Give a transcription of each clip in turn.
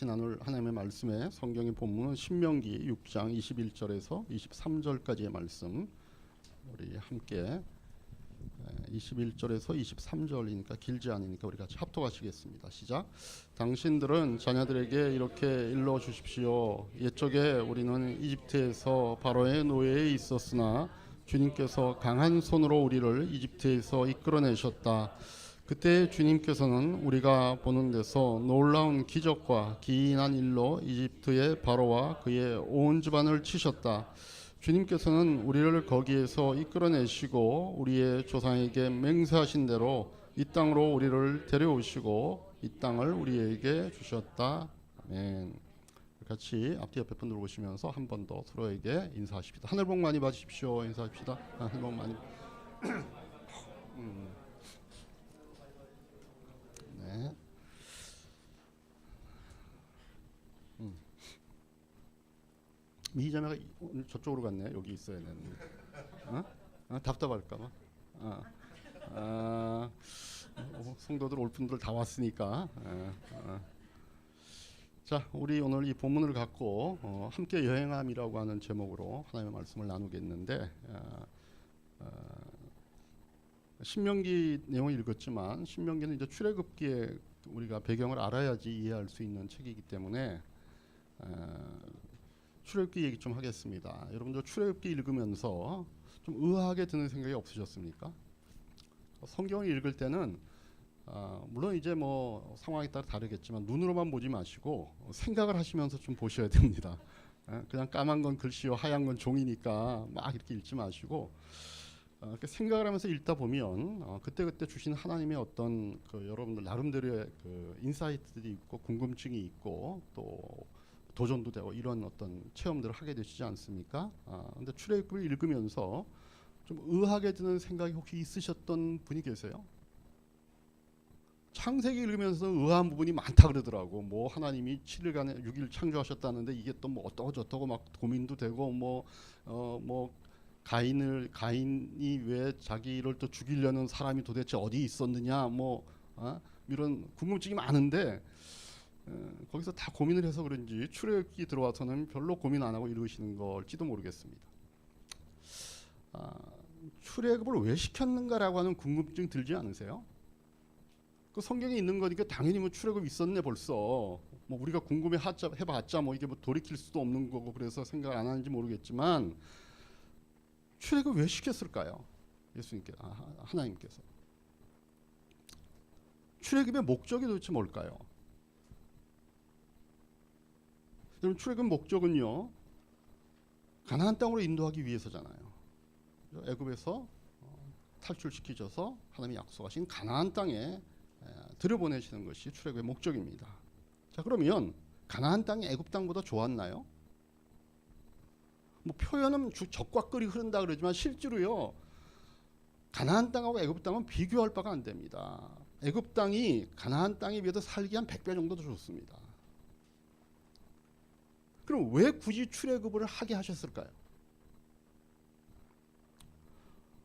같이 나눌 하나님의 말씀의 성경의 본문은 신명기 6장 21절에서 23절까지의 말씀. 우리 함께 21절에서 23절이니까 길지 않으니까 우리 같이 합독하시겠습니다. 시작. 당신들은 자녀들에게 이렇게 일러 주십시오. 옛적에 우리는 이집트에서 바로의 노예에 있었으나 주님께서 강한 손으로 우리를 이집트에서 이끌어내셨다. 그때 주님께서는 우리가 보는 데서 놀라운 기적과 기이한 일로 이집트의 바로와 그의 온 집안을 치셨다. 주님께서는 우리를 거기에서 이끌어내시고 우리의 조상에게 맹세하신 대로 이 땅으로 우리를 데려오시고 이 땅을 우리에게 주셨다. 아멘. 같이 앞뒤 옆에 분 들어오시면서 한 번 더 서로에게 인사하십시다. 하늘 복 많이 받으십시오. 인사합시다. 하늘 복 많이. 네. 미자매가 오늘 저쪽으로 갔네. 여기 있어야 되는데. 답답할까봐. 성도들 올 분들 다 왔으니까. 자, 우리 오늘 이 본문을 갖고 함께 여행함이라고 하는 제목으로 하나님의 말씀을 나누겠는데, 신명기 내용을 읽었지만 신명기는 이제 출애굽기에 우리가 배경을 알아야지 이해할 수 있는 책이기 때문에 출애굽기 얘기 좀 하겠습니다. 여러분들 출애굽기 읽으면서 좀 의아하게 드는 생각이 없으셨습니까? 성경을 읽을 때는 물론 이제 뭐 상황에 따라 다르겠지만 눈으로만 보지 마시고 생각을 하시면서 좀 보셔야 됩니다. 그냥 까만 건 글씨요 하얀 건 종이니까 막 이렇게 읽지 마시고 생각을 하면서 읽다 보면 그때그때 주신 하나님의 어떤 그 여러분들 나름대로의 그 인사이트들이 있고 궁금증이 있고 또 도전도 되고 이런 어떤 체험들을 하게 되시지 않습니까? 근데 출애굽을 읽으면서 좀 의하게 드는 생각이 혹시 있으셨던 분이 계세요? 창세기 읽으면서 의아한 부분이 많다 그러더라고. 뭐 하나님이 7일간에 6일 창조하셨다는데 이게 또 뭐 어떠고 저떠고 막 고민도 되고 뭐 가인이 왜 자기를 또 죽이려는 사람이 도대체 어디 있었느냐 이런 궁금증이 많은데 거기서 다 고민을 해서 그런지 출애굽기 들어와서는 별로 고민 안 하고 읽으시는 걸지도 모르겠습니다. 출애굽을 왜 시켰는가라고 하는 궁금증 들지 않으세요? 그 성경에 있는 거니까 당연히 뭐 출애굽 있었네 벌써. 뭐 우리가 궁금해 해봤자 뭐 이게 뭐 돌이킬 수도 없는 거고 그래서 생각 안 하는지 모르겠지만 출애굽 왜 시켰을까요? 예수님께 하나님께서 출애굽의 목적이 도대체 뭘까요? 여러분 출애굽 목적은요 가나안 땅으로 인도하기 위해서잖아요. 애굽에서 탈출시키셔서 하나님이 약속하신 가나안 땅에 들여보내시는 것이 출애굽의 목적입니다. 자, 그러면 가나안 땅이 애굽 땅보다 좋았나요? 뭐 표현은 적과 끌이 흐른다 그러지만 실제로요 가나안 땅하고 애굽 땅은 비교할 바가 안 됩니다. 애굽 땅이 가나안 땅에 비해서 살기 한 100배 정도 더 좋습니다. 그럼 왜 굳이 출애굽을 하게 하셨을까요?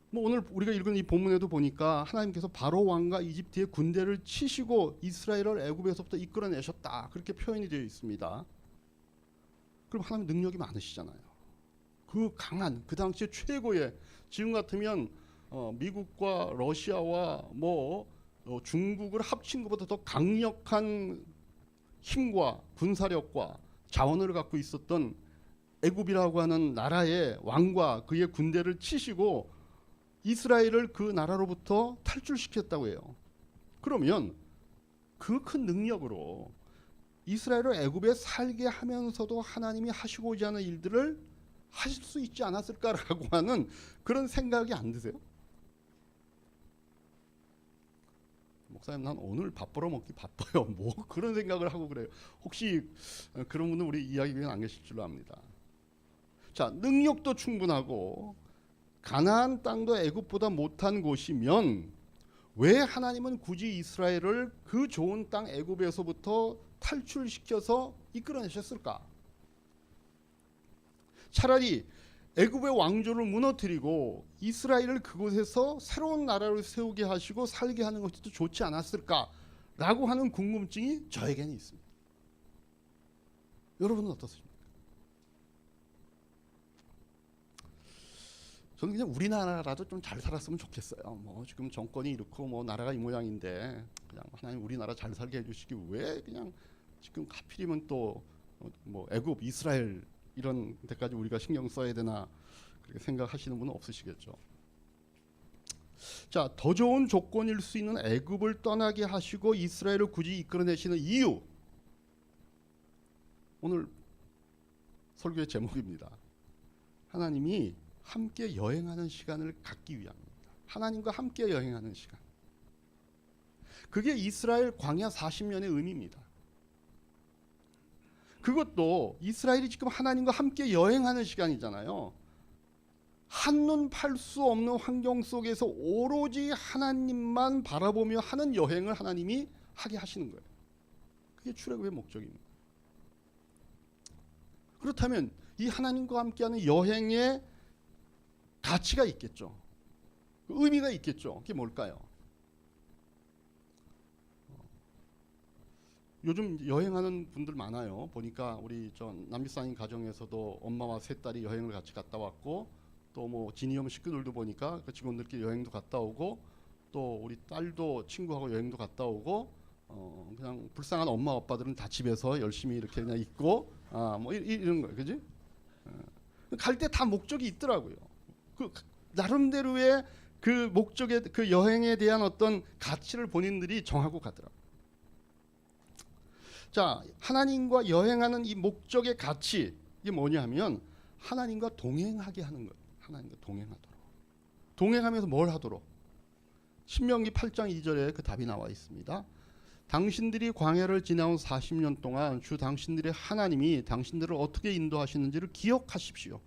뭐 오늘 우리가 읽은 이 본문에도 보니까 하나님께서 바로 왕과 이집트의 군대를 치시고 이스라엘을 애굽에서부터 이끌어내셨다 그렇게 표현이 되어 있습니다. 그럼 하나님 능력이 많으시잖아요. 그 강한 그 당시에 최고의 지금 같으면 미국과 러시아와 중국을 합친 것보다 더 강력한 힘과 군사력과 자원을 갖고 있었던 애굽이라고 하는 나라의 왕과 그의 군대를 치시고 이스라엘을 그 나라로부터 탈출시켰다고 해요. 그러면 그 큰 능력으로 이스라엘을 애굽에 살게 하면서도 하나님이 하시고자 하는 일들을 하실 수 있지 않았을까라고 하는 그런 생각이 안 드세요? 목사님 난 오늘 밥 벌어먹기 바빠요. 뭐 그런 생각을 하고 그래요. 혹시 그런 분은 우리 이야기 중에 안 계실 줄로 압니다. 자, 능력도 충분하고 가나안 땅도 애굽보다 못한 곳이면 왜 하나님은 굳이 이스라엘을 그 좋은 땅 애굽에서부터 탈출시켜서 이끌어내셨을까? 차라리 애굽의 왕조를 무너뜨리고 이스라엘을 그곳에서 새로운 나라를 세우게 하시고 살게 하는 것이 더 좋지 않았을까라고 하는 궁금증이 저에게는 있습니다. 여러분은 어떻습니까? 저는 그냥 우리나라라도 좀 잘 살았으면 좋겠어요. 뭐 지금 정권이 이렇고 뭐 나라가 이 모양인데 그냥 하나님 우리나라 잘 살게 해주시기 왜 그냥 지금 하필이면 또 뭐 애굽, 이스라엘 이런 데까지 우리가 신경 써야 되나 그렇게 생각하시는 분은 없으시겠죠. 자, 더 좋은 조건일 수 있는 애굽을 떠나게 하시고 이스라엘을 굳이 이끌어내시는 이유. 오늘 설교의 제목입니다. 하나님이 함께 여행하는 시간을 갖기 위함입니다. 하나님과 함께 여행하는 시간. 그게 이스라엘 광야 40년의 의미입니다. 그것도 이스라엘이 지금 하나님과 함께 여행하는 시간이잖아요. 한눈 팔 수 없는 환경 속에서 오로지 하나님만 바라보며 하는 여행을 하나님이 하게 하시는 거예요. 그게 출애굽의 목적입니다. 그렇다면 이 하나님과 함께하는 여행에 가치가 있겠죠. 의미가 있겠죠. 그게 뭘까요? 요즘 여행하는 분들 많아요. 보니까 우리 저 남비사님 가정에서도 엄마와 세 딸이 여행을 같이 갔다 왔고, 또 뭐 지니엄 식구들도 보니까 그 직원들끼리 여행도 갔다 오고, 또 우리 딸도 친구하고 여행도 갔다 오고, 그냥 불쌍한 엄마 아빠들은 다 집에서 열심히 이렇게 그냥 있고, 뭐 이런 거예요, 그지? 갈 때 다 목적이 있더라고요. 그 나름대로의 그 목적의 그 여행에 대한 어떤 가치를 본인들이 정하고 가더라고요. 자, 하나님과 여행하는 이 목적의 가치, 이게 뭐냐면 하나님과 동행하게 하는 거예요. 하나님과 동행하도록. 동행하면서 뭘 하도록? 신명기 8장 2절에 그 답이 나와 있습니다. 당신들이 광야를 지나온 40년 동안 주 당신들의 하나님이 당신들을 어떻게 인도하시는지를 기억하십시오.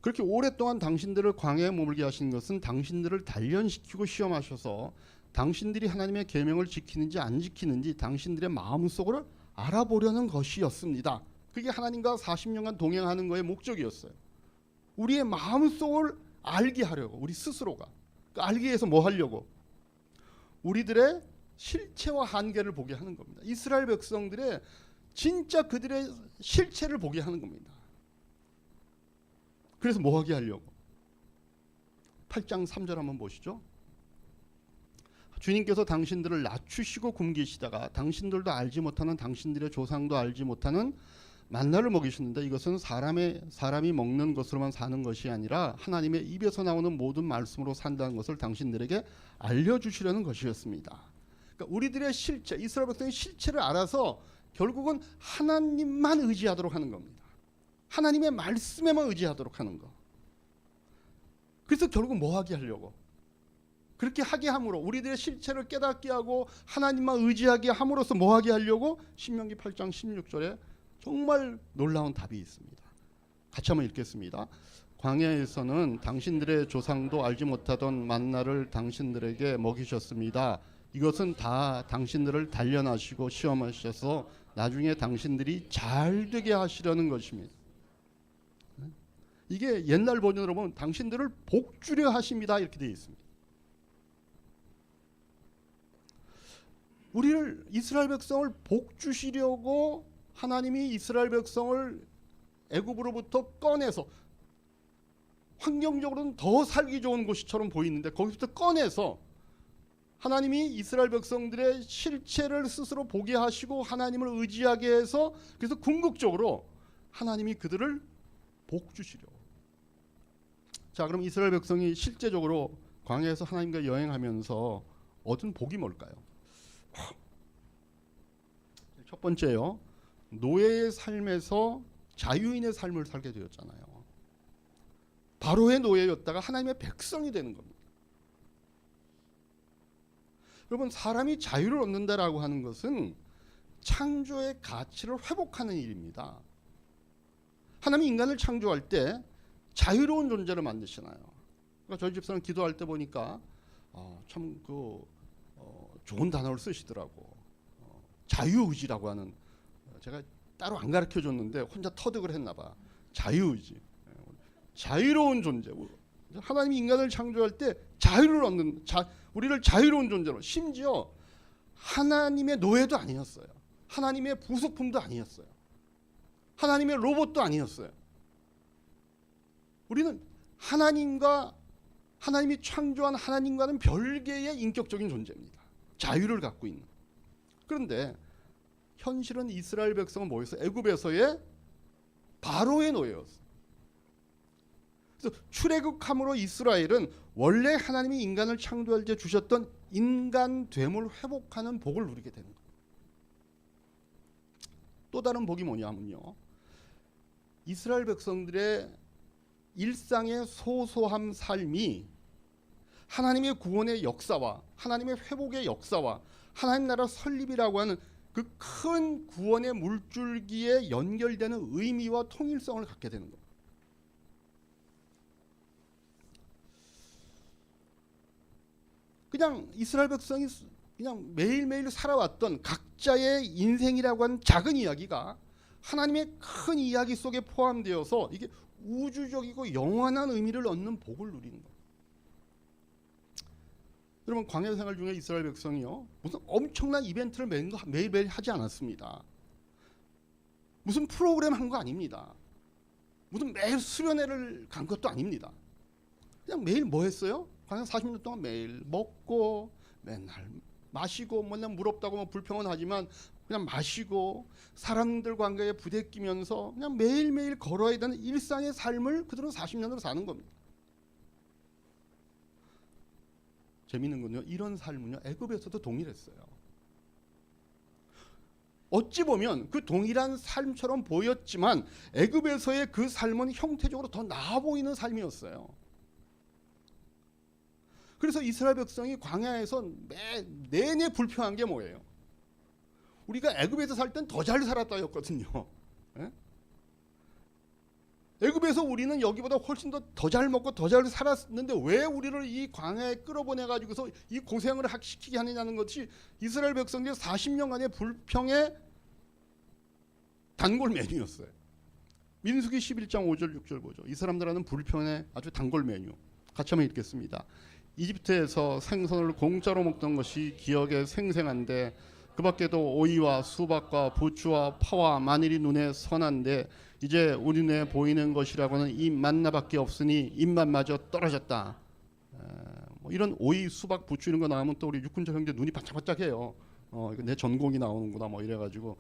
그렇게 오랫동안 당신들을 광야에 머물게 하신 것은 당신들을 단련시키고 시험하셔서 당신들이 하나님의 계명을 지키는지 안 지키는지 당신들의 마음속으로 알아보려는 것이었습니다. 그게 하나님과 40년간 동행하는 거의 목적이었어요. 우리의 마음속을 알게 하려고, 우리 스스로가. 알기 위해서 뭐 하려고? 우리들의 실체와 한계를 보게 하는 겁니다. 이스라엘 백성들의 진짜 그들의 실체를 보게 하는 겁니다. 그래서 뭐 하게 하려고? 8장 3절 한번 보시죠. 주님께서 당신들을 낮추시고 굶기시다가 당신들도 알지 못하는 당신들의 조상도 알지 못하는 만나를 먹이셨는데 이것은 사람이 먹는 것으로만 사는 것이 아니라 하나님의 입에서 나오는 모든 말씀으로 산다는 것을 당신들에게 알려주시려는 것이었습니다. 그러니까 우리들의 실체, 이스라엘 백성의 실체를 알아서 결국은 하나님만 의지하도록 하는 겁니다. 하나님의 말씀에만 의지하도록 하는 거. 그래서 결국 뭐 하게 하려고? 그렇게 하게 함으로 우리들의 실체를 깨닫게 하고 하나님만 의지하게 함으로써 뭐 하게 하려고? 신명기 8장 16절에 정말 놀라운 답이 있습니다. 같이 한번 읽겠습니다. 광야에서는 당신들의 조상도 알지 못하던 만나를 당신들에게 먹이셨습니다. 이것은 다 당신들을 단련하시고 시험하셔서 나중에 당신들이 잘 되게 하시려는 것입니다. 이게 옛날 버전으로 보면 당신들을 복주려 하십니다 이렇게 되어 있습니다. 우리를 이스라엘 백성을 복주시려고 하나님이 이스라엘 백성을 애굽으로부터 꺼내서 환경적으로는 더 살기 좋은 곳처럼 보이는데 거기서부터 꺼내서 하나님이 이스라엘 백성들의 실체를 스스로 보게 하시고 하나님을 의지하게 해서 그래서 궁극적으로 하나님이 그들을 복주시려고. 자, 그럼 이스라엘 백성이 실제적으로 광야에서 하나님과 여행하면서 얻은 복이 뭘까요? 첫 번째요. 노예의 삶에서 자유인의 삶을 살게 되었잖아요. 바로의 노예였다가 하나님의 백성이 되는 겁니다. 여러분, 사람이 자유를 얻는다라고 하는 것은 창조의 가치를 회복하는 일입니다. 하나님이 인간을 창조할 때 자유로운 존재를 만드시나요? 그러니까 저희 집사람 기도할 때 보니까 참 좋은 단어를 쓰시더라고. 자유의지라고 하는, 제가 따로 안 가르쳐 줬는데 혼자 터득을 했나 봐. 자유의지. 자유로운 존재. 하나님이 인간을 창조할 때 자유를 얻는, 우리를 자유로운 존재로, 심지어 하나님의 노예도 아니었어요. 하나님의 부속품도 아니었어요. 하나님의 로봇도 아니었어요. 우리는 하나님이 창조한 하나님과는 별개의 인격적인 존재입니다. 자유를 갖고 있는. 그런데 현실은 이스라엘 백성은 뭐였어요? 애굽에서의 바로의 노예였어요. 그래서 출애굽함으로 이스라엘은 원래 하나님이 인간을 창조할 때 주셨던 인간됨을 회복하는 복을 누리게 되는 거예요. 또 다른 복이 뭐냐면요, 이스라엘 백성들의 일상의 소소한 삶이 하나님의 구원의 역사와 하나님의 회복의 역사와 하나님 나라 설립이라고 하는 그 큰 구원의 물줄기에 연결되는 의미와 통일성을 갖게 되는 겁니다. 그냥 이스라엘 백성이 그냥 매일매일 살아왔던 각자의 인생이라고 하는 작은 이야기가 하나님의 큰 이야기 속에 포함되어서 이게 우주적이고 영원한 의미를 얻는 복을 누리는 거예요. 여러분, 광야 생활 중에 이스라엘 백성이요, 무슨 엄청난 이벤트를 매일매일 하지 않았습니다. 무슨 프로그램 한 거 아닙니다. 무슨 매일 수련회를 간 것도 아닙니다. 그냥 매일 뭐 했어요? 광야 40년 동안 매일 먹고 맨날 마시고, 맨날 물 없다고 뭐 불평은 하지만 그냥 마시고 사람들 관계에 부대끼면서 그냥 매일매일 걸어야 되는 일상의 삶을 그대로 40년을 사는 겁니다. 재미있는 건요, 이런 삶은요 애굽에서도 동일했어요. 어찌 보면 그 동일한 삶처럼 보였지만 애굽에서의 그 삶은 형태적으로 더 나아 보이는 삶이었어요. 그래서 이스라엘 백성이 광야에서 내내 불평한 게 뭐예요? 우리가 애굽에서 살 땐 더 잘 살았다였거든요. 예? 애굽에서 우리는 여기보다 훨씬 더 잘 먹고 더 잘 살았는데 왜 우리를 이 광야에 끌어보내 가지고서 이 고생을 시키게 하느냐는 것이 이스라엘 백성들의 40년간의 불평의 단골 메뉴였어요. 민수기 11장 5절 6절 보죠. 이 사람들 하는 불평의 아주 단골 메뉴. 같이 한번 읽겠습니다. 이집트에서 생선을 공짜로 먹던 것이 기억에 생생한데 그 밖에도 오이와 수박과 부추와 파와 마늘이 눈에 선한데 이제 우리 눈에 보이는 것이라고는 이 만나밖에 없으니 입맛마저 떨어졌다. 뭐 이런 오이, 수박, 부추 이런 거 나오면 또 우리 육군자 형제 눈이 반짝반짝해요. 이거 내 전공이 나오는구나 뭐 이래가지고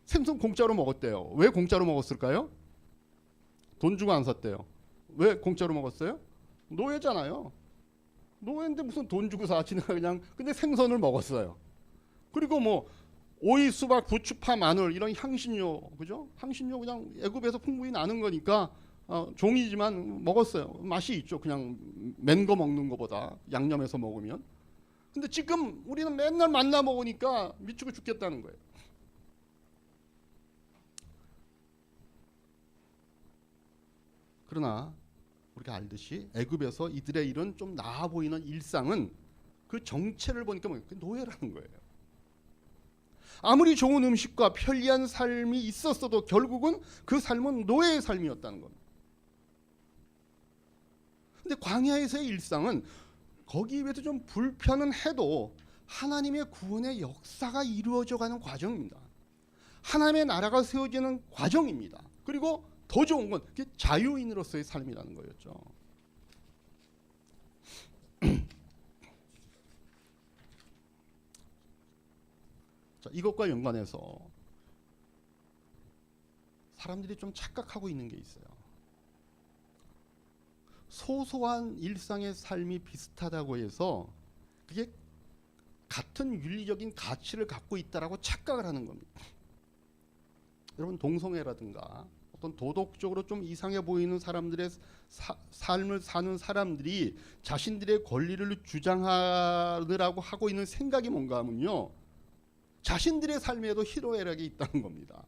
생선 공짜로 먹었대요. 왜 공짜로 먹었을까요? 돈 주고 안 샀대요. 왜 공짜로 먹었어요? 노예잖아요. 노예인데 무슨 돈 주고 사지나 그냥. 근데 생선을 먹었어요. 그리고 뭐 오이, 수박, 부추, 파, 마늘 이런 향신료, 그죠? 향신료 그냥 애굽에서 풍부히 나는 거니까 종이지만 먹었어요. 맛이 있죠. 그냥 맨 거 먹는 거보다 양념해서 먹으면. 근데 지금 우리는 맨날 만나 먹으니까 미치고 죽겠다는 거예요. 그러나 우리가 알듯이 애굽에서 이들의 이런 좀 나아 보이는 일상은 그 정체를 보니까 뭐예요? 노예라는 거예요. 아무리 좋은 음식과 편리한 삶이 있었어도 결국은 그 삶은 노예의 삶이었다는 겁니다. 근데 광야에서의 일상은 거기에 비해서 좀 불편은 해도 하나님의 구원의 역사가 이루어져가는 과정입니다. 하나님의 나라가 세워지는 과정입니다. 그리고 더 좋은 건 그게 자유인으로서의 삶이라는 거였죠. 자, 이것과 연관해서 사람들이 좀 착각하고 있는 게 있어요. 소소한 일상의 삶이 비슷하다고 해서 그게 같은 윤리적인 가치를 갖고 있다라고 착각을 하는 겁니다. 여러분, 동성애라든가 어떤 도덕적으로 좀 이상해 보이는 사람들의 삶을 사는 사람들이 자신들의 권리를 주장하느라고 하고 있는 생각이 뭔가 하면요, 자신들의 삶에도 희노애락이 있다는 겁니다.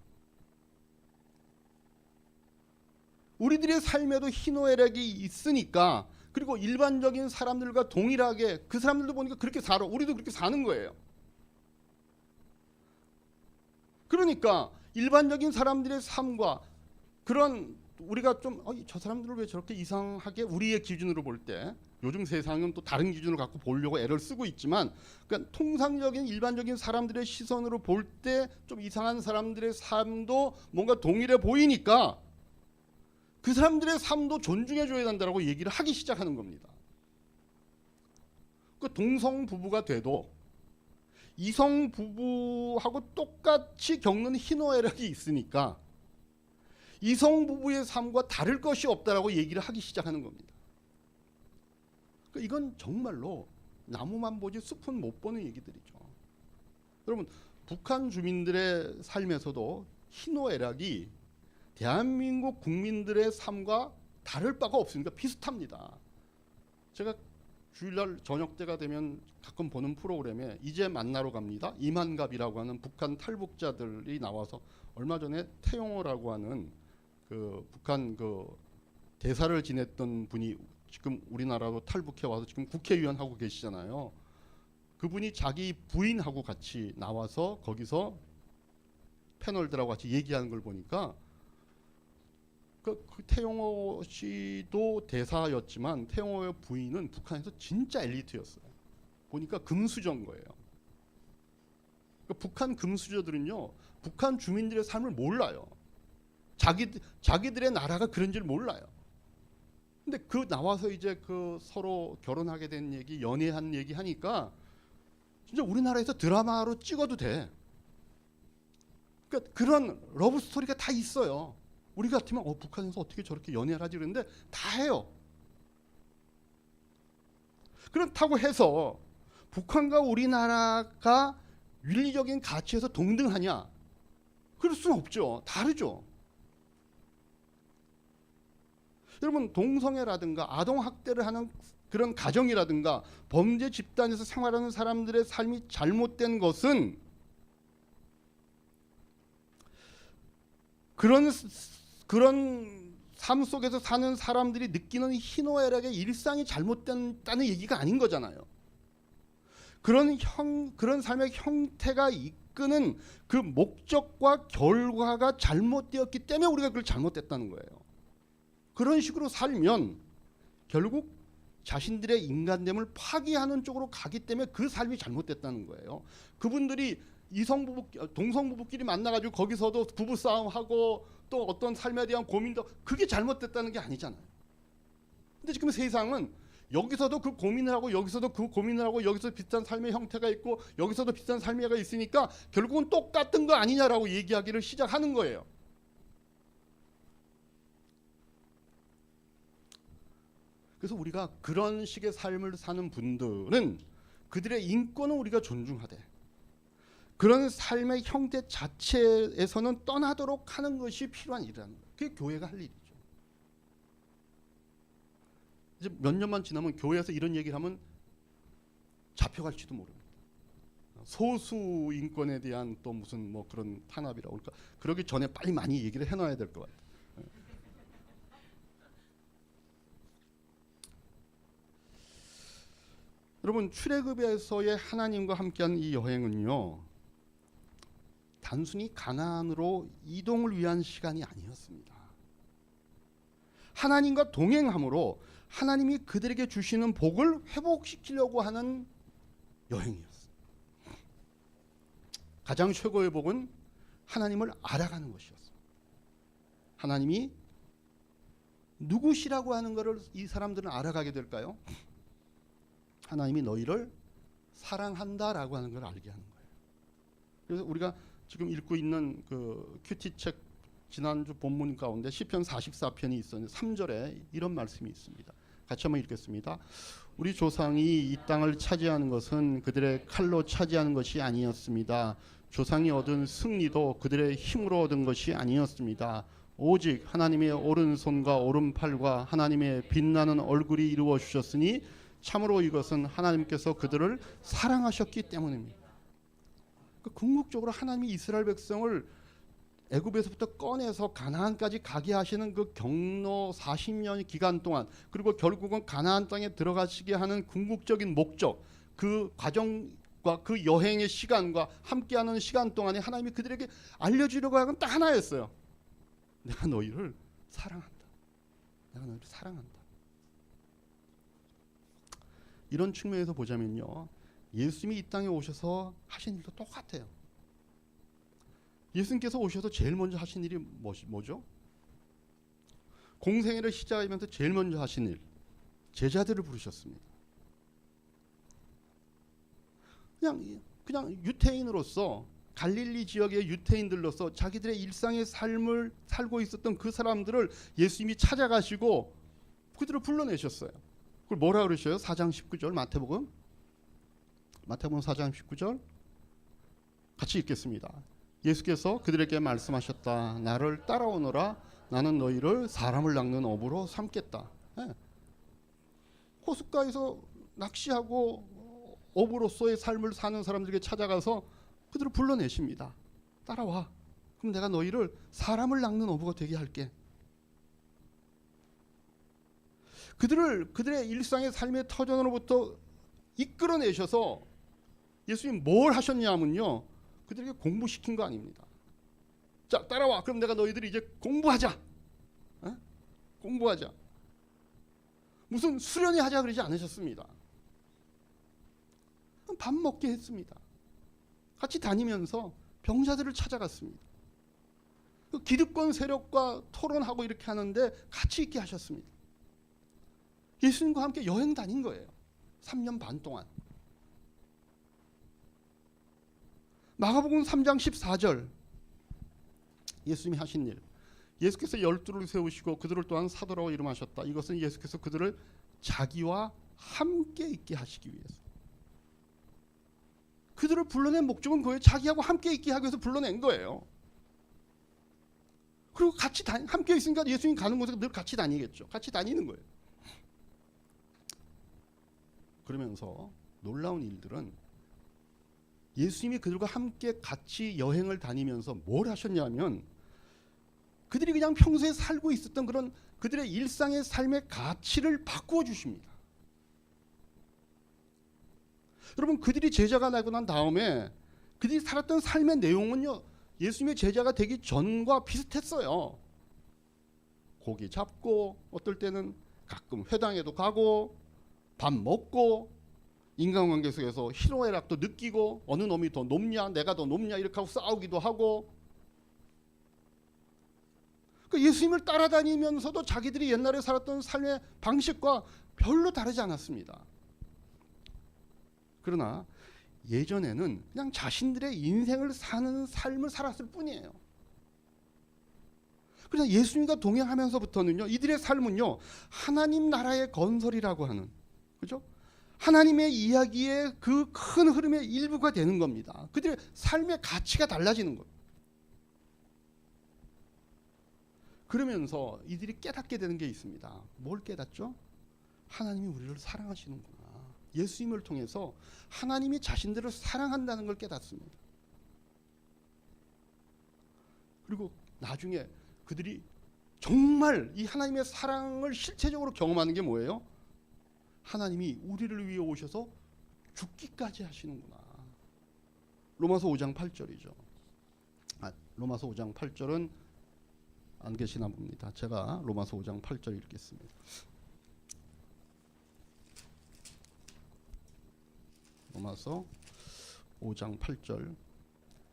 우리들의 삶에도 희노애락이 있으니까, 그리고 일반적인 사람들과 동일하게 그 사람들도 보니까 그렇게 살아, 우리도 그렇게 사는 거예요. 그러니까 일반적인 사람들의 삶과 그런 우리가 좀 저 사람들을 왜 저렇게 이상하게 우리의 기준으로 볼 때 요즘 세상은 또 다른 기준을 갖고 보려고 애를 쓰고 있지만, 그러니까 통상적인 일반적인 사람들의 시선으로 볼 때 좀 이상한 사람들의 삶도 뭔가 동일해 보이니까 그 사람들의 삶도 존중해 줘야 된다라고 얘기를 하기 시작하는 겁니다. 그 동성 부부가 돼도 이성 부부하고 똑같이 겪는 희노애락이 있으니까 이성 부부의 삶과 다를 것이 없다라고 얘기를 하기 시작하는 겁니다. 이건 정말로 나무만 보지 숲은 못 보는 얘기들이죠. 여러분, 북한 주민들의 삶에서도 희노애락이 대한민국 국민들의 삶과 다를 바가 없으니까 비슷합니다. 제가 주일날 저녁 때가 되면 가끔 보는 프로그램에 이제 만나러 갑니다. 이만갑이라고 하는 북한 탈북자들이 나와서 얼마 전에 태용호라고 하는 그 북한 그 대사를 지냈던 분이 지금 우리나라로 탈북해 와서 지금 국회의원 하고 계시잖아요. 그분이 자기 부인하고 같이 나와서 거기서 패널들하고 같이 얘기하는 걸 보니까 그 태용호 씨도 대사였지만 태용호의 부인은 북한에서 진짜 엘리트였어요. 보니까 금수저인 거예요. 그러니까 북한 금수저들은요, 북한 주민들의 삶을 몰라요. 자기들의 나라가 그런 줄 몰라요. 근데 그 나와서 이제 그 서로 결혼하게 된 얘기, 연애한 얘기 하니까 진짜 우리나라에서 드라마로 찍어도 돼. 그러니까 그런 러브 스토리가 다 있어요. 우리 같으면 북한에서 어떻게 저렇게 연애를 하지 그러는데 다 해요. 그렇다고 해서 북한과 우리나라가 윤리적인 가치에서 동등하냐? 그럴 수는 없죠. 다르죠. 여러분, 동성애라든가 아동학대를 하는 그런 가정이라든가 범죄 집단에서 생활하는 사람들의 삶이 잘못된 것은 그런 삶 속에서 사는 사람들이 느끼는 희노애락의 일상이 잘못된다는 얘기가 아닌 거잖아요. 그런 삶의 형태가 이끄는 그 목적과 결과가 잘못되었기 때문에 우리가 그걸 잘못됐다는 거예요. 그런 식으로 살면 결국 자신들의 인간됨을 파기하는 쪽으로 가기 때문에 그 삶이 잘못됐다는 거예요. 그분들이 동성부부끼리 만나가지고 거기서도 부부싸움하고 또 어떤 삶에 대한 고민도, 그게 잘못됐다는 게 아니잖아요. 근데 지금 세상은 여기서도 그 고민을 하고 여기서도 그 고민을 하고 여기서 비슷한 삶의 형태가 있고 여기서도 비슷한 삶이 있으니까 결국은 똑같은 거 아니냐라고 얘기하기를 시작하는 거예요. 그래서 우리가 그런 식의 삶을 사는 분들은 그들의 인권은 우리가 존중하되 그런 삶의 형태 자체에서는 떠나도록 하는 것이 필요한 일이라는 거예요. 그게 교회가 할 일이죠. 이제 몇 년만 지나면 교회에서 이런 얘기를 하면 잡혀갈지도 모릅니다. 소수 인권에 대한 또 무슨 뭐 그런 탄압이라고 그러니까 그러기 전에 빨리 많이 얘기를 해놔야 될 것 같아요. 여러분, 출애굽에서의 하나님과 함께한 이 여행은요, 단순히 가나안으로 이동을 위한 시간이 아니었습니다. 하나님과 동행함으로 하나님이 그들에게 주시는 복을 회복시키려고 하는 여행이었어요. 가장 최고의 복은 하나님을 알아가는 것이었어요. 하나님이 누구시라고 하는 것을 이 사람들은 알아가게 될까요? 하나님이 너희를 사랑한다라고 하는 걸 알게 하는 거예요. 그래서 우리가 지금 읽고 있는 그 큐티 책 지난주 본문 가운데 시편 44편이 있었는데 3절에 이런 말씀이 있습니다. 같이 한번 읽겠습니다. 우리 조상이 이 땅을 차지하는 것은 그들의 칼로 차지하는 것이 아니었습니다. 조상이 얻은 승리도 그들의 힘으로 얻은 것이 아니었습니다. 오직 하나님의 오른손과 오른팔과 하나님의 빛나는 얼굴이 이루어 주셨으니 참으로 이것은 하나님께서 그들을 사랑하셨기 때문입니다. 궁극적으로 하나님이 이스라엘 백성을 애굽에서부터 꺼내서 가나안까지 가게 하시는 그 경로 40년 기간 동안, 그리고 결국은 가나안 땅에 들어가시게 하는 궁극적인 목적, 그 과정과 그 여행의 시간과 함께하는 시간 동안에 하나님이 그들에게 알려주려고 하는 건 딱 하나였어요. 내가 너희를 사랑한다. 내가 너희를 사랑한다. 이런 측면에서 보자면요, 예수님이 이 땅에 오셔서 하신 일도 똑같아요. 예수님께서 오셔서 제일 먼저 하신 일이 뭐죠? 공생애를 시작하면서 제일 먼저 하신 일, 제자들을 부르셨습니다. 그냥 유태인으로서, 갈릴리 지역의 유태인들로서 자기들의 일상의 삶을 살고 있었던 그 사람들을 예수님이 찾아가시고 그들을 불러내셨어요. 그걸 뭐라 그러셔요? 4장 19절 마태복음 4장 19절 같이 읽겠습니다. 예수께서 그들에게 말씀하셨다. 나를 따라오너라. 나는 너희를 사람을 낚는 어부로 삼겠다. 네. 호숫가에서 낚시하고 어부로서의 삶을 사는 사람들에게 찾아가서 그들을 불러내십니다. 따라와. 그럼 내가 너희를 사람을 낚는 어부가 되게 할게. 그들의 일상의 삶의 터전으로부터 이끌어내셔서 예수님 뭘 하셨냐면요, 그들에게 공부시킨 거 아닙니다. 자, 따라와. 그럼 내가 너희들이 이제 공부하자. 어? 공부하자. 무슨 수련회 하자 그러지 않으셨습니다. 밥 먹게 했습니다. 같이 다니면서 병자들을 찾아갔습니다. 기득권 세력과 토론하고 이렇게 하는데 같이 있게 하셨습니다. 예수님과 함께 여행 다닌 거예요. 3년 반 동안. 마가복음 3장 14절 예수님이 하신 일. 예수께서 12를 세우시고 그들을 또한 사도라고 이름하셨다. 이것은 예수께서 그들을 자기와 함께 있게 하시기 위해서. 그들을 불러낸 목적은 그거예요. 자기하고 함께 있게 하기 위해서 불러낸 거예요. 그리고 같이 함께 있으니까 예수님 가는 곳에 늘 같이 다니겠죠. 같이 다니는 거예요. 그러면서 놀라운 일들은 예수님이 그들과 함께 같이 여행을 다니면서 뭘 하셨냐면 그들이 그냥 평소에 살고 있었던 그런 그들의 일상의 삶의 가치를 바꾸어 주십니다. 여러분, 그들이 제자가 되고 난 다음에 그들이 살았던 삶의 내용은요, 예수님의 제자가 되기 전과 비슷했어요. 고기 잡고, 어떨 때는 가끔 회당에도 가고, 밥 먹고, 인간관계 속에서 희노애락도 느끼고, 어느 놈이 더 높냐, 내가 더 높냐 이렇게 하고 싸우기도 하고. 그 예수님을 따라다니면서도 자기들이 옛날에 살았던 삶의 방식과 별로 다르지 않았습니다. 그러나 예전에는 그냥 자신들의 인생을 사는 삶을 살았을 뿐이에요. 그러나 예수님과 동행하면서부터는요, 이들의 삶은요, 하나님 나라의 건설이라고 하는, 그죠? 하나님의 이야기의 그 큰 흐름의 일부가 되는 겁니다. 그들의 삶의 가치가 달라지는 거예요. 그러면서 이들이 깨닫게 되는 게 있습니다. 뭘 깨닫죠? 하나님이 우리를 사랑하시는구나. 예수님을 통해서 하나님이 자신들을 사랑한다는 걸 깨닫습니다. 그리고 나중에 그들이 정말 이 하나님의 사랑을 실체적으로 경험하는 게 뭐예요? 하나님이 우리를 위해 오셔서 죽기까지 하시는구나. 로마서 5장 8절이죠. 로마서 5장 8절은 안 계시나 봅니다. 제가 로마서 5장 8절 읽겠습니다. 로마서 5장 8절.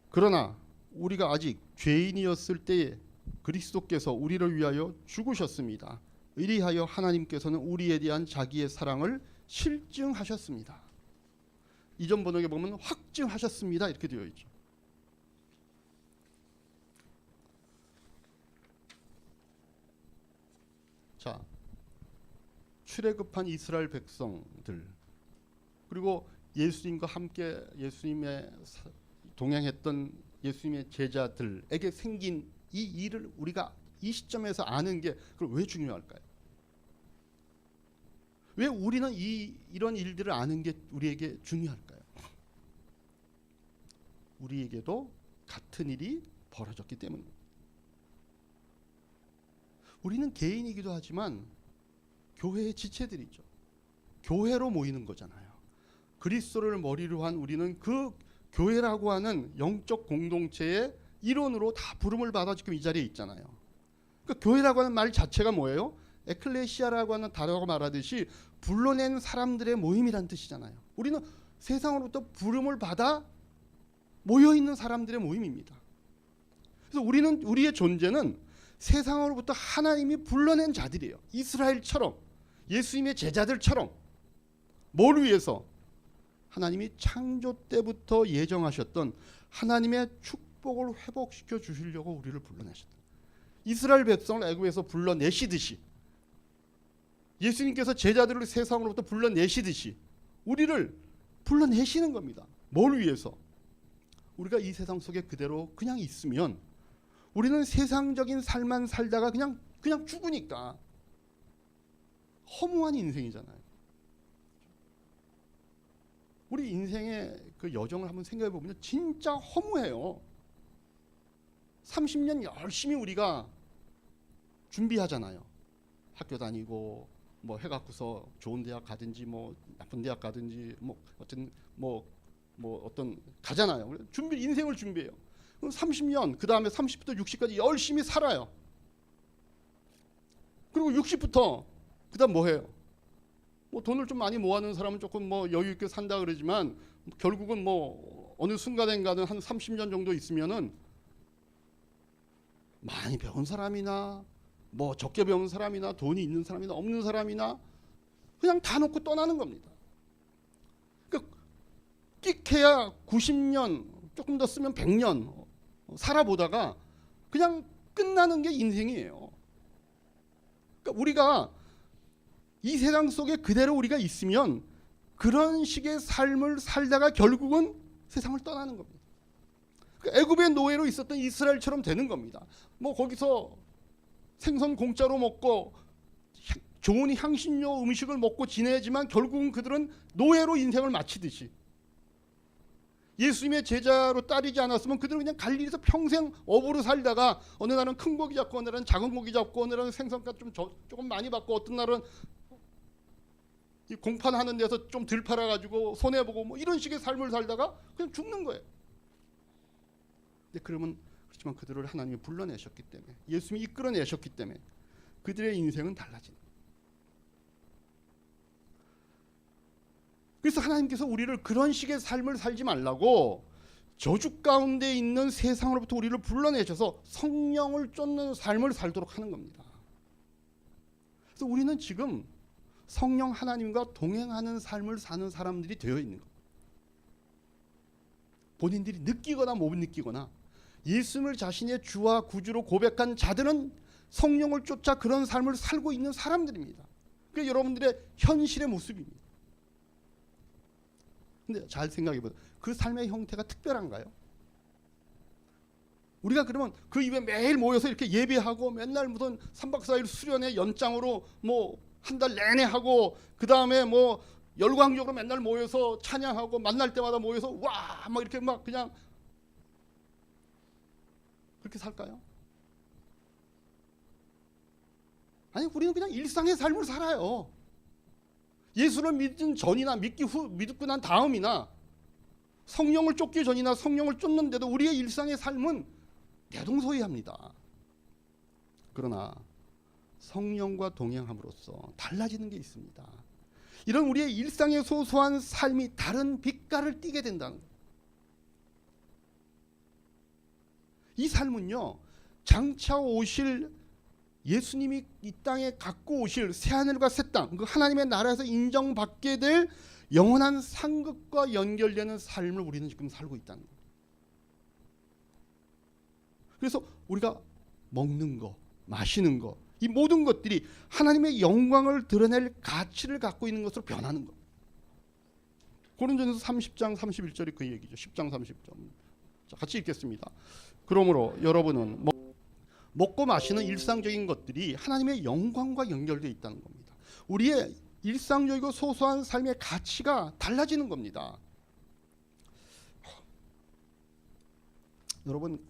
그러나 우리가 아직 죄인이었을 때에 그리스도께서 우리를 위하여 죽으셨습니다. 이리하여 하나님께서는 우리에 대한 자기의 사랑을 실증하셨습니다. 이전 번역에 보면 확증하셨습니다 이렇게 되어 있죠. 자, 출애굽한 이스라엘 백성들, 그리고 예수님과 함께 예수님의 동행했던 예수님의 제자들에게 생긴 이 일을 우리가 이 시점에서 아는 게 그럼 왜 중요할까요? 왜 우리는 이런 일들을 아는 게 우리에게 중요할까요? 우리에게도 같은 일이 벌어졌기 때문입니다. 우리는 개인이기도 하지만 교회의 지체들이죠. 교회로 모이는 거잖아요. 그리스도를 머리로 한 우리는 그 교회라고 하는 영적 공동체의 일원으로 다 부름을 받아 지금 이 자리에 있잖아요. 그러니까 교회라고 하는 말 자체가 뭐예요? 에클레시아라고 하는 단어가 말하듯이 불러낸 사람들의 모임이란 뜻이잖아요. 우리는 세상으로부터 부름을 받아 모여 있는 사람들의 모임입니다. 그래서 우리의 존재는 세상으로부터 하나님이 불러낸 자들이에요. 이스라엘처럼, 예수님의 제자들처럼. 뭘 위해서? 하나님이 창조 때부터 예정하셨던 하나님의 축복을 회복시켜 주시려고 우리를 불러내셨다. 이스라엘 백성을 애굽에서 불러내시듯이, 예수님께서 제자들을 세상으로부터 불러내시듯이 우리를 불러내시는 겁니다. 뭘 위해서? 우리가 이 세상 속에 그대로 그냥 있으면 우리는 세상적인 삶만 살다가 그냥 죽으니까 허무한 인생이잖아요. 우리 인생의 그 여정을 한번 생각해 보면 진짜 허무해요. 30년 열심히 우리가 준비하잖아요. 학교 다니고 뭐 해갖고서 좋은 대학 가든지 뭐 나쁜 대학 가든지 뭐 어떤 가잖아요. 인생을 준비해요. 그럼 30년, 그 다음에 30부터 60까지 열심히 살아요. 그리고 60부터 그 다음 뭐 해요? 뭐 돈을 좀 많이 모아놓은 사람은 조금 뭐 여유 있게 산다 그러지만 결국은 뭐 어느 순간인가는 한 30년 정도 있으면은 많이 배운 사람이나 뭐 적게 배운 사람이나 돈이 있는 사람이나 없는 사람이나 그냥 다 놓고 떠나는 겁니다. 그러니까 끽해야 90년, 조금 더 쓰면 100년 살아보다가 그냥 끝나는 게 인생이에요. 그러니까 우리가 이 세상 속에 그대로 우리가 있으면 그런 식의 삶을 살다가 결국은 세상을 떠나는 겁니다. 그러니까 애굽의 노예로 있었던 이스라엘처럼 되는 겁니다. 뭐 거기서 생선 공짜로 먹고 좋은 향신료 음식을 먹고 지내지만 결국은 그들은 노예로 인생을 마치듯이, 예수님의 제자로 따르지 않았으면 그들은 그냥 갈릴리에서 평생 어부로 살다가 어느 날은 큰 고기 잡고 어느 날은 작은 고기 잡고 어느 날은 생선값 조금 많이 받고 어떤 날은 이 공판하는 데서 좀 덜 팔아가지고 손해보고 뭐 이런 식의 삶을 살다가 그냥 죽는 거예요. 근데 그렇지만 그들을 하나님이 불러내셨기 때문에, 예수님이 이끌어내셨기 때문에 그들의 인생은 달라지는 거예요. 그래서 하나님께서 우리를 그런 식의 삶을 살지 말라고 저주 가운데 있는 세상으로부터 우리를 불러내셔서 성령을 쫓는 삶을 살도록 하는 겁니다. 그래서 우리는 지금 성령 하나님과 동행하는 삶을 사는 사람들이 되어 있는 겁니다. 본인들이 느끼거나 못 느끼거나 예수님을 자신의 주와 구주로 고백한 자들은 성령을 쫓아 그런 삶을 살고 있는 사람들입니다. 그게 여러분들의 현실의 모습입니다. 근데 잘 생각해보세요. 그 삶의 형태가 특별한가요? 우리가 그러면 그 이후에 매일 모여서 이렇게 예배하고 맨날 무슨 3박 4일 수련회 연장으로 뭐 한 달 내내 하고 그 다음에 뭐 열광적으로 맨날 모여서 찬양하고 만날 때마다 모여서 와 막 이렇게 막 그냥 그렇게 살까요? 아니, 우리는 그냥 일상의 삶을 살아요. 예수를 믿은 전이나 믿고 난 다음이나 성령을 쫓기 전이나 성령을 쫓는데도 우리의 일상의 삶은 대동소이합니다. 그러나 성령과 동행함으로써 달라지는 게 있습니다. 이런 우리의 일상의 소소한 삶이 다른 빛깔을 띠게 된다는 거예요. 이 삶은요, 장차 오실 예수님이 이 땅에 갖고 오실 새하늘과 새 땅, 그 하나님의 나라에서 인정받게 될 영원한 상급과 연결되는 삶을 우리는 지금 살고 있다는 거예요. 그래서 우리가 먹는 거, 마시는 거, 이 모든 것들이 하나님의 영광을 드러낼 가치를 갖고 있는 것으로 변하는 겁니다. 고린도전서 30장 31절이 그 얘기죠. 10장 30절. 자, 같이 읽겠습니다. 그러므로 여러분은 먹고 마시는 일상적인 것들이 하나님의 영광과 연결되어 있다는 겁니다. 우리의 일상적이고 소소한 삶의 가치가 달라지는 겁니다. 여러분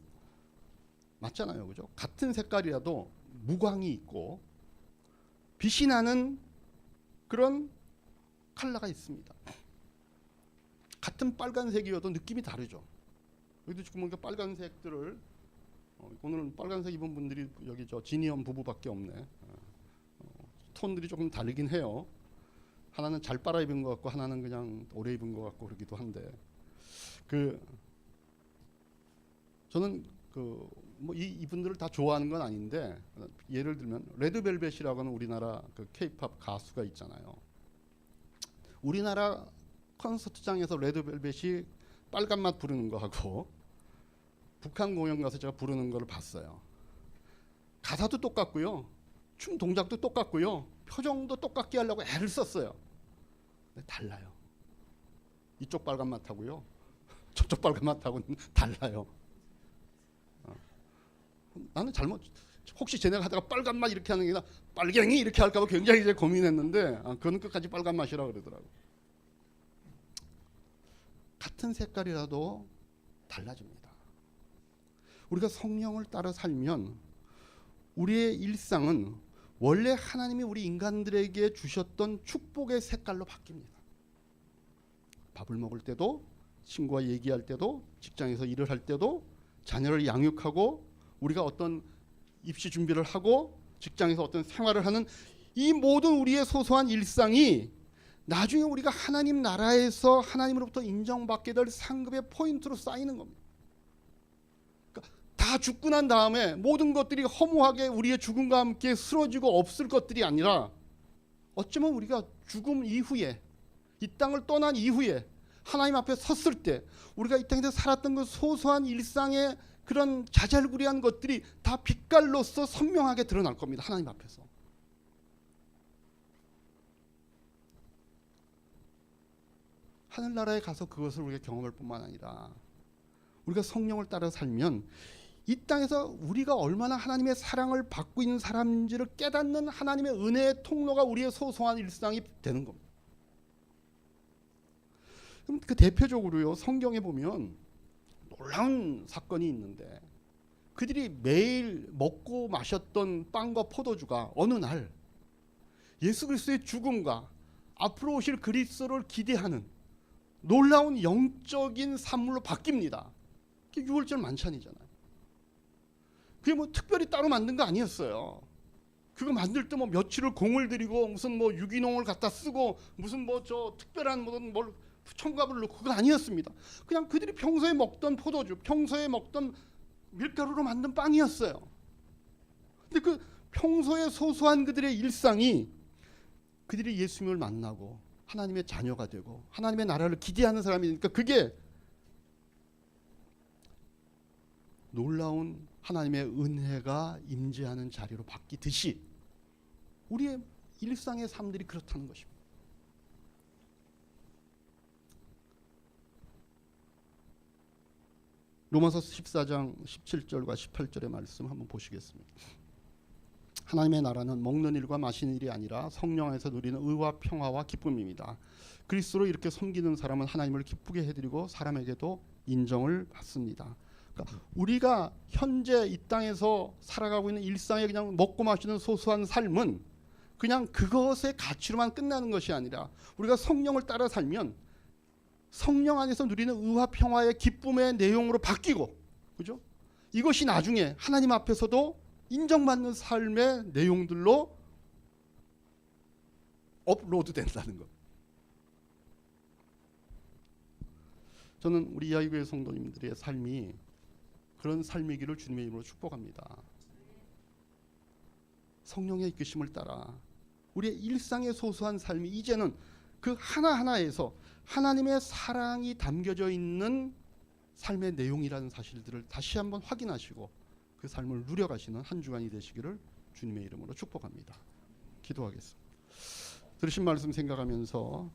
맞잖아요, 그죠? 같은 색깔이라도 무광이 있고 빛이 나는 그런 컬러가 있습니다. 같은 빨간색이어도 느낌이 다르죠. 여기도 지금 보니까 빨간색들을 오늘은 빨간색 입은 분들이 여기 저 지니엄 부부밖에 없네. 톤들이 조금 다르긴 해요. 하나는 잘 빨아 입은 것 같고 하나는 그냥 오래 입은 것 같고 그러기도 한데 저는 뭐 이분들을 다 좋아하는 건 아닌데 예를 들면 레드벨벳이라고 하는 우리나라 K-팝 가수가 있잖아요. 우리나라 콘서트장에서 레드벨벳이 빨간맛 부르는 거 하고 북한 공연 가서 제가 부르는 거를 봤어요. 가사도 똑같고요. 춤 동작도 똑같고요. 표정도 똑같게 하려고 애를 썼어요. 근데 달라요. 이쪽 빨간맛하고요. 저쪽 빨간맛하고는 달라요. 나는 혹시 쟤네가 하다가 빨간맛 이렇게 하는 게 아니라 빨갱이 이렇게 할까 봐 굉장히 이제 고민했는데 그거는 끝까지 빨간맛이라고 그러더라고요. 같은 색깔이라도 달라집니다. 우리가 성령을 따라 살면 우리의 일상은 원래 하나님이 우리 인간들에게 주셨던 축복의 색깔로 바뀝니다. 밥을 먹을 때도, 친구와 얘기할 때도, 직장에서 일을 할 때도, 자녀를 양육하고 우리가 어떤 입시 준비를 하고 직장에서 어떤 생활을 하는 이 모든 우리의 소소한 일상이 나중에 우리가 하나님 나라에서 하나님으로부터 인정받게 될 상급의 포인트로 쌓이는 겁니다. 그러니까 다 죽고 난 다음에 모든 것들이 허무하게 우리의 죽음과 함께 쓰러지고 없을 것들이 아니라 어쩌면 우리가 죽음 이후에 이 땅을 떠난 이후에 하나님 앞에 섰을 때 우리가 이 땅에서 살았던 그 소소한 일상의 그런 자잘구레한 것들이 다 빛깔로서 선명하게 드러날 겁니다. 하나님 앞에서. 하늘나라에 가서 그것을 우리가 경험할 뿐만 아니라 우리가 성령을 따라 살면 이 땅에서 우리가 얼마나 하나님의 사랑을 받고 있는 사람인지를 깨닫는 하나님의 은혜의 통로가 우리의 소소한 일상이 되는 겁니다. 그럼 그 대표적으로요, 성경에 보면 놀라운 사건이 있는데 그들이 매일 먹고 마셨던 빵과 포도주가 어느 날 예수 그리스도의 죽음과 앞으로 오실 그리스도를 기대하는 놀라운 영적인 산물로 바뀝니다. 그게 유월절 만찬이잖아요. 그게 뭐 특별히 따로 만든 거 아니었어요. 그거 만들 때 뭐 며칠을 공을 들이고 무슨 뭐 유기농을 갖다 쓰고 무슨 뭐 저 특별한 뭘 첨가물을 넣고 그거 아니었습니다. 그냥 그들이 평소에 먹던 포도주, 평소에 먹던 밀가루로 만든 빵이었어요. 근데 그 평소에 소소한 그들의 일상이 그들이 예수님을 만나고 하나님의 자녀가 되고 하나님의 나라를 기대하는 사람이니까 그게 놀라운 하나님의 은혜가 임재하는 자리로 바뀌듯이 우리의 일상의 삶들이 그렇다는 것입니다. 로마서 14장 17절과 18절의 말씀 한번 보시겠습니다. 하나님의 나라는 먹는 일과 마시는 일이 아니라 성령 안에서 누리는 의와 평화와 기쁨입니다. 그리스도로 이렇게 섬기는 사람은 하나님을 기쁘게 해드리고 사람에게도 인정을 받습니다. 그러니까 우리가 현재 이 땅에서 살아가고 있는 일상에 그냥 먹고 마시는 소소한 삶은 그냥 그것의 가치로만 끝나는 것이 아니라 우리가 성령을 따라 살면 성령 안에서 누리는 의와 평화의 기쁨의 내용으로 바뀌고, 그죠? 이것이 나중에 하나님 앞에서도 인정받는 삶의 내용들로 업로드 된다는 것. 저는 우리 이하이교회 성도님들의 삶이 그런 삶이기를 주님의 이름으로 축복합니다. 성령의 이끄심을 따라 우리의 일상의 소소한 삶이 이제는 그 하나하나에서 하나님의 사랑이 담겨져 있는 삶의 내용이라는 사실들을 다시 한번 확인하시고 그 삶을 누려가시는 한 주간이 되시기를 주님의 이름으로 축복합니다. 기도하겠습니다. 들으신 말씀 생각하면서